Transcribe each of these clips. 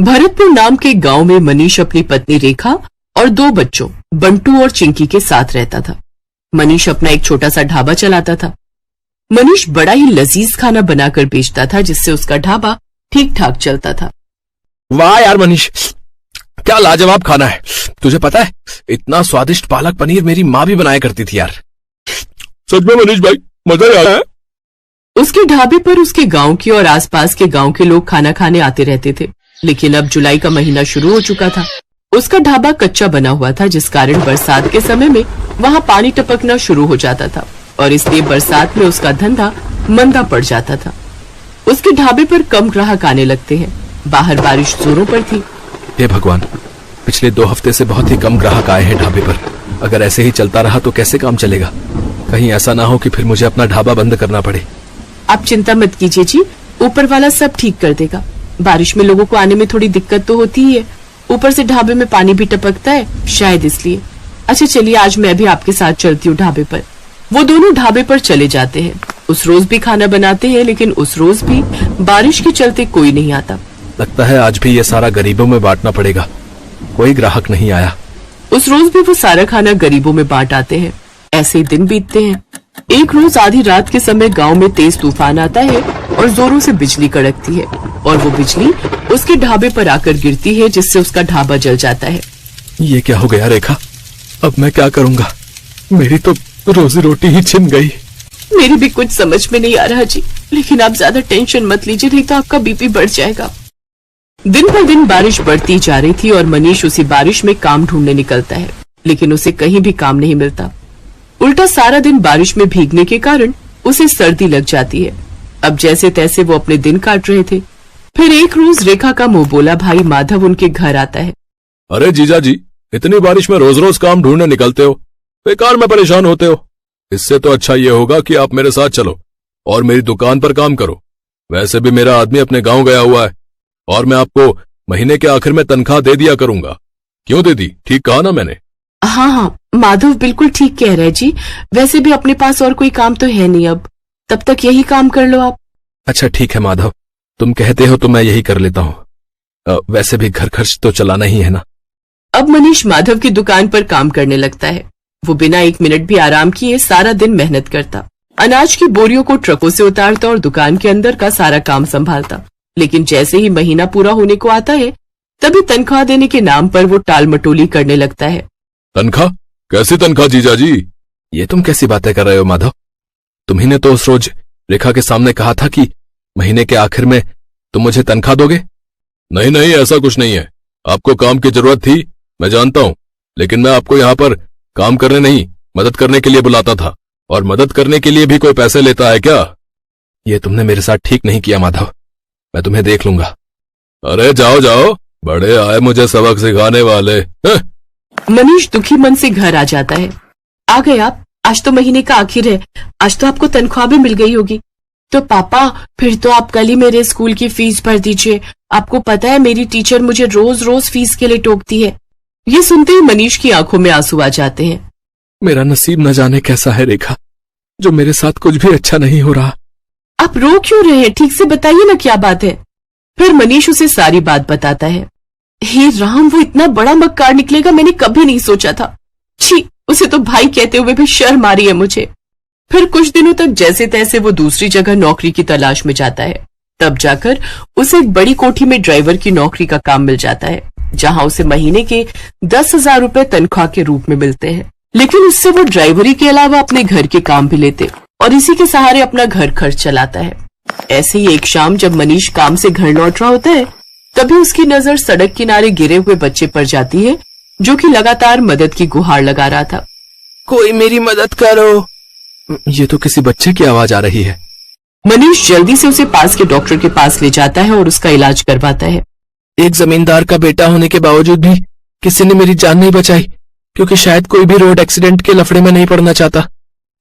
भरतपुर नाम के गांव में मनीष अपनी पत्नी रेखा और 2 बच्चों बंटू और चिंकी के साथ रहता था। मनीष अपना एक छोटा सा ढाबा चलाता था। मनीष बड़ा ही लजीज खाना बनाकर बेचता था, जिससे उसका ढाबा ठीक ठाक चलता था। वाह यार मनीष, क्या लाजवाब खाना है। तुझे पता है, इतना स्वादिष्ट पालक पनीर मेरी माँ भी बनाया करती थी यार। सच में मनीष भाई, मजा ही आया है। उसके ढाबे पर उसके गांव के और आसपास के गांव के लोग खाना खाने आते रहते थे। लेकिन अब जुलाई का महीना शुरू हो चुका था। उसका ढाबा कच्चा बना हुआ था, जिस कारण बरसात के समय में वहां पानी टपकना शुरू हो जाता था और इसलिए बरसात में उसका धंधा मंदा पड़ जाता था। उसके ढाबे पर कम ग्राहक आने लगते हैं। बाहर बारिश जोरों पर थी। हे भगवान, पिछले 2 हफ्ते से बहुत ही कम ग्राहक आए हैं ढाबे पर। अगर ऐसे ही चलता रहा तो कैसे काम चलेगा। कहीं ऐसा ना हो कि फिर मुझे अपना ढाबा बंद करना पड़े। आप चिंता मत कीजिए जी, ऊपर वाला सब ठीक कर देगा। बारिश में लोगों को आने में थोड़ी दिक्कत तो होती ही है, ऊपर से ढाबे में पानी भी टपकता है, शायद इसलिए। अच्छा चलिए, आज मैं भी आपके साथ चलती हूँ ढाबे पर। वो दोनों ढाबे पर चले जाते हैं। उस रोज भी खाना बनाते हैं, लेकिन उस रोज भी बारिश के चलते कोई नहीं आता। लगता है आज भी ये सारा गरीबों में बांटना पड़ेगा। कोई ग्राहक नहीं आया। उस रोज भी वो सारा खाना गरीबों में बांट आते हैं। ऐसे ही दिन बीतते हैं। एक रोज आधी रात के समय गांव में तेज तूफान आता है और जोरों से बिजली कड़कती है और वो बिजली उसके ढाबे पर आकर गिरती है, जिससे उसका ढाबा जल जाता है। ये क्या हो गया रेखा? अब मैं क्या करूंगा? मेरी तो रोजी रोटी ही छिन गई। मेरी भी कुछ समझ में नहीं आ रहा जी, लेकिन आप ज्यादा टेंशन मत लीजिए, नहीं तो आपका बीपी बढ़ जाएगा। दिन पर दिन बारिश बढ़ती जा रही थी और मनीष उसी बारिश में काम ढूंढने निकलता है, लेकिन उसे कहीं भी काम नहीं मिलता। उल्टा सारा दिन बारिश में भीगने के कारण उसे सर्दी लग जाती है। अब जैसे तैसे वो अपने दिन काट रहे थे। फिर एक रोज रेखा का मुंह बोला भाई माधव उनके घर आता है। अरे जीजा जी, इतनी बारिश में रोज रोज काम ढूंढने निकलते हो, बेकार में परेशान होते हो। इससे तो अच्छा ये होगा कि आप मेरे साथ चलो और मेरी दुकान पर काम करो। वैसे भी मेरा आदमी अपने गांव गया हुआ है और मैं आपको महीने के आखिर में तनख्वाह दे दिया करूंगा। क्यों दे दी? ठीक कहा ना मैंने? हाँ, माधव बिल्कुल ठीक कह रहे जी। वैसे भी अपने पास और कोई काम तो है नहीं अब, तब तक यही काम कर लो आप। अच्छा ठीक है माधव, तुम कहते हो तो मैं यही कर लेता हूँ। वैसे भी घर खर्च तो चलाना ही है ना। अब मनीष माधव की दुकान पर काम करने लगता है। वो बिना 1 मिनट भी आराम किए सारा दिन मेहनत करता, अनाज की बोरियों को ट्रकों से उतारता और दुकान के अंदर का सारा काम संभालता। लेकिन जैसे ही महीना पूरा होने को आता है, तभी तनख्वाह देने के नाम पर वो टाल मटोली करने लगता है। तनख्वाह? कैसी तनख्वाह जीजा जी? ये तुम कैसी बातें कर रहे हो माधव? तुम्ही ने तो उस रोज रेखा के सामने कहा था कि महीने के आखिर में तुम मुझे तनख्वाह दोगे। नहीं नहीं, ऐसा कुछ नहीं है। आपको काम की जरूरत थी, मैं जानता हूँ, लेकिन मैं आपको यहाँ पर काम करने नहीं, मदद करने के लिए बुलाता था। और मदद करने के लिए भी कोई पैसे लेता है क्या? ये तुमने मेरे साथ ठीक नहीं किया माधव, मैं तुम्हें देख लूंगा। अरे जाओ जाओ, बड़े आए मुझे सबक सिखाने वाले। मनीष दुखी मन से घर आ जाता है। आ गए आप? आज तो महीने का आखिर है, आज तो आपको तनख्वाह भी मिल गई होगी। तो पापा, फिर तो आप कल ही मेरे स्कूल की फीस भर दीजिए। आपको पता है मेरी टीचर मुझे रोज रोज फीस के लिए टोकती है। ये सुनते ही मनीष की आंखों में आंसू आ जाते हैं। मेरा नसीब न जाने कैसा है रेखा, जो मेरे साथ कुछ भी अच्छा नहीं हो रहा। आप रो क्यों रहे हैं? ठीक से बताइए ना क्या बात है। फिर मनीष उसे सारी बात बताता है। हे राम, वो इतना बड़ा मक्कार निकलेगा मैंने कभी नहीं सोचा था। छी, उसे तो भाई कहते हुए भी शर्म आ रही है मुझे। फिर कुछ दिनों तक जैसे तैसे वो दूसरी जगह नौकरी की तलाश में जाता है। तब जाकर उसे एक बड़ी कोठी में ड्राइवर की नौकरी का काम मिल जाता है, जहां उसे महीने के 10,000 रुपए तनख्वाह के रूप में मिलते हैं। लेकिन उससे वो ड्राइवरी के अलावा अपने घर के काम भी लेते और इसी के सहारे अपना घर खर्च चलाता है। ऐसे ही एक शाम जब मनीष काम से घर लौट रहा होता है, तभी उसकी नजर सड़क किनारे गिरे हुए बच्चे पर जाती है, जो कि लगातार मदद की गुहार लगा रहा था। कोई मेरी मदद करो। ये तो किसी बच्चे की आवाज आ रही है। मनीष जल्दी से उसे पास के डॉक्टर के पास ले जाता है और उसका इलाज करवाता है। एक जमींदार का बेटा होने के बावजूद भी किसी ने मेरी जान नहीं बचाई, क्योंकि शायद कोई भी रोड एक्सीडेंट के लफड़े में नहीं पड़ना चाहता।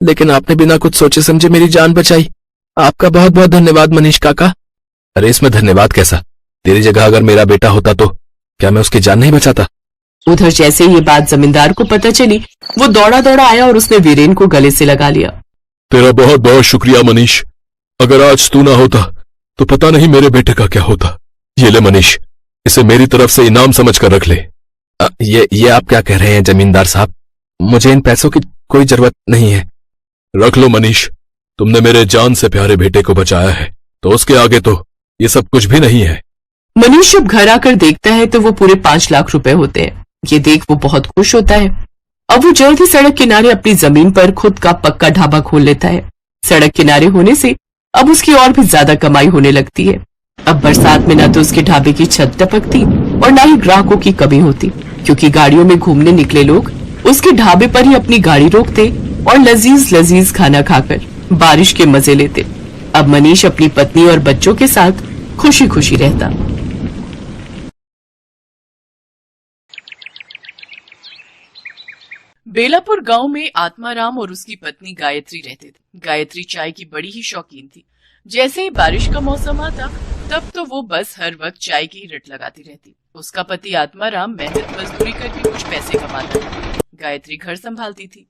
लेकिन आपने बिना कुछ सोचे समझे मेरी जान बचाई। आपका बहुत बहुत धन्यवाद मनीष काका। अरे इसमें धन्यवाद कैसा? तेरी जगह अगर मेरा बेटा होता तो क्या मैं उसकी जान नहीं बचाता? उधर जैसे ये बात जमींदार को पता चली, वो दौड़ा दौड़ा आया और उसने वीरेन को गले से लगा लिया। तेरा बहुत बहुत शुक्रिया मनीष। अगर आज तू ना होता तो पता नहीं मेरे बेटे का क्या होता। ये ले मनीष, इसे मेरी तरफ से इनाम समझ कर रख ले। ये आप क्या कह रहे हैं जमींदार साहब? मुझे इन पैसों की कोई जरूरत नहीं है। रख लो मनीष, तुमने मेरे जान से प्यारे बेटे को बचाया है, तो उसके आगे तो ये सब कुछ भी नहीं है। मनीष जब घर आकर देखता है तो वो पूरे 5 लाख रुपए होते हैं। ये देख वो बहुत खुश होता है। अब वो जल्द ही सड़क किनारे अपनी जमीन पर खुद का पक्का ढाबा खोल लेता है। सड़क किनारे होने से अब उसकी और भी ज्यादा कमाई होने लगती है। अब बरसात में ना तो उसके ढाबे की छत टपकती और ना ही ग्राहकों की कमी होती, क्योंकि गाड़ियों में घूमने निकले लोग उसके ढाबे पर ही अपनी गाड़ी रोकते और लजीज लजीज खाना खाकर बारिश के मजे लेते। अब मनीष अपनी पत्नी और बच्चों के साथ खुशी खुशी रहता। बेलापुर गांव में आत्माराम और उसकी पत्नी गायत्री रहते थे। गायत्री चाय की बड़ी ही शौकीन थी। जैसे ही बारिश का मौसम आता तब तो वो बस हर वक्त चाय की रट लगाती रहती। उसका पति आत्माराम मेहनत मजदूरी करके कुछ पैसे कमाता था। गायत्री घर संभालती थी,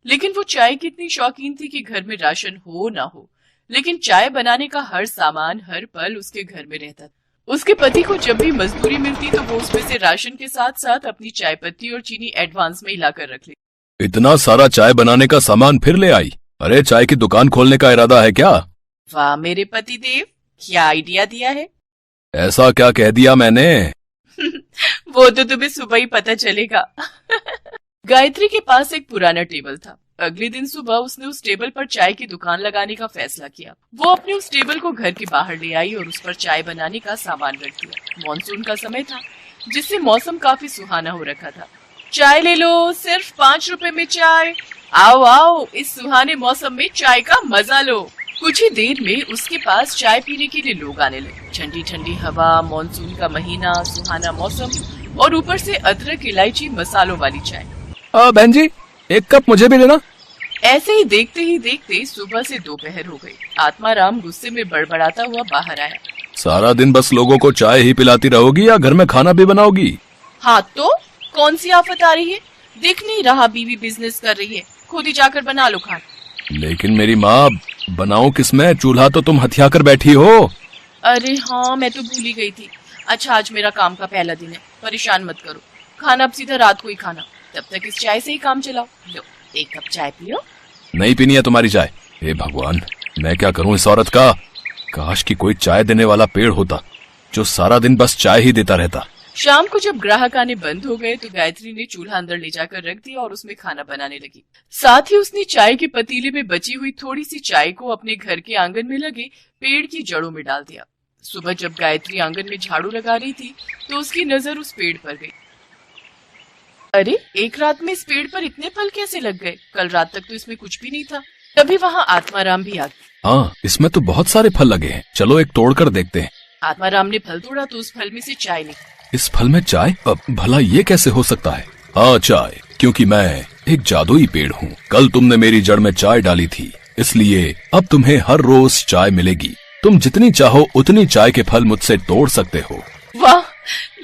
लेकिन वो चाय की इतनी शौकीन थी कि घर में राशन हो ना हो, लेकिन चाय बनाने का हर सामान हर पल उसके घर में रहता था। उसके पति को जब भी मजदूरी मिलती तो वो उसमें से राशन के साथ साथ अपनी चाय पत्ती और चीनी एडवांस में हिलाकर रख लेती। इतना सारा चाय बनाने का सामान फिर ले आई? अरे चाय की दुकान खोलने का इरादा है क्या? वाह मेरे पति देव, क्या आइडिया दिया है। ऐसा क्या कह दिया मैंने? वो तो तुम्हें सुबह ही पता चलेगा। गायत्री के पास एक पुराना टेबल था। अगले दिन सुबह उसने उस टेबल पर चाय की दुकान लगाने का फैसला किया। वो अपने उस टेबल को घर के बाहर ले आई और उस पर चाय बनाने का सामान रख दिया। मॉनसून का समय था, जिससे मौसम काफी सुहाना हो रखा था। चाय ले लो, सिर्फ 5 रुपए में चाय। आओ आओ, इस सुहाने मौसम में चाय का मजा लो। कुछ ही देर में उसके पास चाय पीने के लिए लोग आने लगे। ठंडी ठंडी हवा, मॉनसून का महीना, सुहाना मौसम और ऊपर से अदरक इलायची मसालों वाली चाय। बहन जी, एक कप मुझे भी देना। ऐसे ही देखते सुबह से दोपहर हो गई। आत्माराम गुस्से में बड़बड़ाता हुआ बाहर आया। सारा दिन बस लोगों को चाय ही पिलाती रहोगी या घर में खाना भी बनाओगी? हाँ तो कौन सी आफत आ रही है? दिख नहीं रहा बीवी बिजनेस कर रही है, खुद ही जाकर बना लो खाना। लेकिन मेरी माँ, बनाओ किसमें? चूल्हा तो तुम हथिया कर बैठी हो। अरे हाँ, मैं तो भूल ही गई थी। अच्छा, आज मेरा काम का पहला दिन है, परेशान मत करो। खाना अब सीधा रात को ही खाना, तब तक इस चाय से ही काम चलाओ। लो, एक कप चाय पियो। नहीं पीनी है तुम्हारी चाय। हे भगवान, मैं क्या करूं इस औरत का? काश कि कोई चाय देने वाला पेड़ होता जो सारा दिन बस चाय ही देता रहता। शाम को जब ग्राहक आने बंद हो गए तो गायत्री ने चूल्हा अंदर ले जाकर रख दिया और उसमें खाना बनाने लगी। साथ ही उसने चाय के पतीले में बची हुई थोड़ी सी चाय को अपने घर के आंगन में लगे पेड़ की जड़ों में डाल दिया। सुबह जब गायत्री आंगन में झाड़ू लगा रही थी तो उसकी नजर उस पेड़ पर गई। अरे, एक रात में इस पेड़ पर इतने फल कैसे लग गए? कल रात तक तो इसमें कुछ भी नहीं था। तभी वहाँ आत्माराम भी आ गया। हाँ, इसमें तो बहुत सारे फल लगे हैं, चलो एक तोड़ कर देखते हैं। आत्माराम ने फल तोड़ा तो उस फल में से चाय निकली। इस फल में चाय? अब भला ये कैसे हो सकता है? हाँ, चाय, क्योंकि मैं एक जादुई पेड़ हूँ। कल तुमने मेरी जड़ में चाय डाली थी, इसलिए अब तुम्हें हर रोज चाय मिलेगी। तुम जितनी चाहो उतनी चाय के फल मुझसे तोड़ सकते हो। वाह,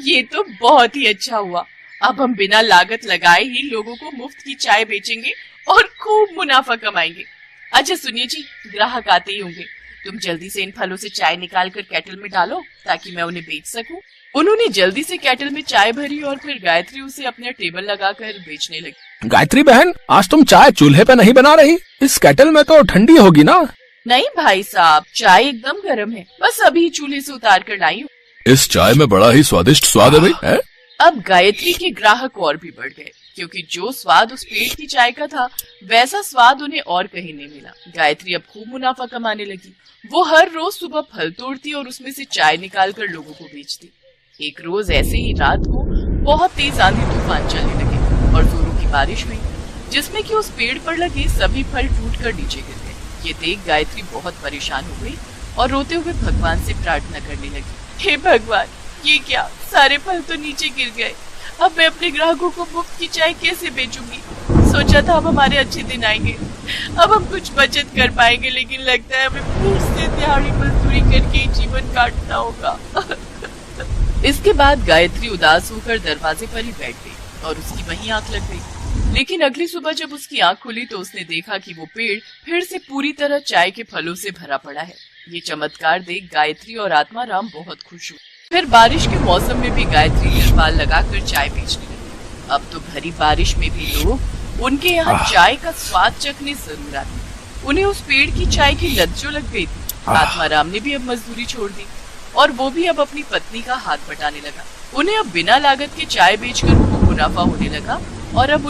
ये तो बहुत ही अच्छा हुआ। अब हम बिना लागत लगाए ही लोगों को मुफ्त की चाय बेचेंगे और खूब मुनाफा कमाएंगे। अच्छा सुनिए जी, ग्राहक आते ही होंगे, तुम जल्दी से इन फलों से चाय निकाल कर केटल में डालो ताकि मैं उन्हें बेच सकूं। उन्होंने जल्दी से केटल में चाय भरी और फिर गायत्री उसे अपने टेबल लगाकर बेचने लगी। गायत्री बहन, आज तुम चाय चूल्हे पे नहीं बना रही? इस केटल में तो ठंडी होगी ना? नहीं भाई साहब, चाय एकदम गर्म है, बस अभी चूल्हे से उतार कर लाई हूँ। इस चाय में बड़ा ही स्वादिष्ट स्वाद है भाई। अब गायत्री के ग्राहक और भी बढ़ गए, क्योंकि जो स्वाद उस पेड़ की चाय का था वैसा स्वाद उन्हें और कहीं नहीं मिला। गायत्री अब खूब मुनाफा कमाने लगी। वो हर रोज सुबह फल तोड़ती और उसमें से चाय निकालकर लोगों को बेचती। एक रोज ऐसे ही रात को बहुत तेज आंधी तूफान चलने लगे और जोरों की बारिश हुई, जिसमें कि उस पेड़ पर लगे सभी फल टूटकर नीचे गिर गए। ये देख गायत्री बहुत परेशान हो गई और रोते हुए भगवान से प्रार्थना करने लगी। हे भगवान, ये क्या, सारे फल तो नीचे गिर गए। अब मैं अपने ग्राहकों को मुफ्त की चाय कैसे बेचूंगी? सोचा था अब हमारे अच्छे दिन आएंगे, अब हम कुछ बचत कर पाएंगे, लेकिन लगता है हमें फिर से दिहाड़ी मजदूरी करके जीवन काटना होगा। इसके बाद गायत्री उदास होकर दरवाजे पर ही बैठ गई और उसकी वहीं आंख लग गई। लेकिन अगली सुबह जब उसकी आंख खुली तो उसने देखा कि वो पेड़ फिर से पूरी तरह चाय के फलों से भरा पड़ा है। ये चमत्कार देख गायत्री और आत्माराम बहुत खुश हुए। फिर बारिश के मौसम में भी गायत्री तिरपाल लगाकर चाय बेचने लगी। अब तो भरी बारिश में भी लोग उनके यहाँ चाय का स्वाद चखने जरूर आते। उन्हें उस पेड़ की चाय की लत जो लग गई थी। आत्माराम ने भी अब मजदूरी छोड़ दी और वो भी अब अपनी पत्नी का हाथ बटाने लगा। उन्हें अब बिना लागत के चाय बेचकर खूब मुनाफा होने लगा और अब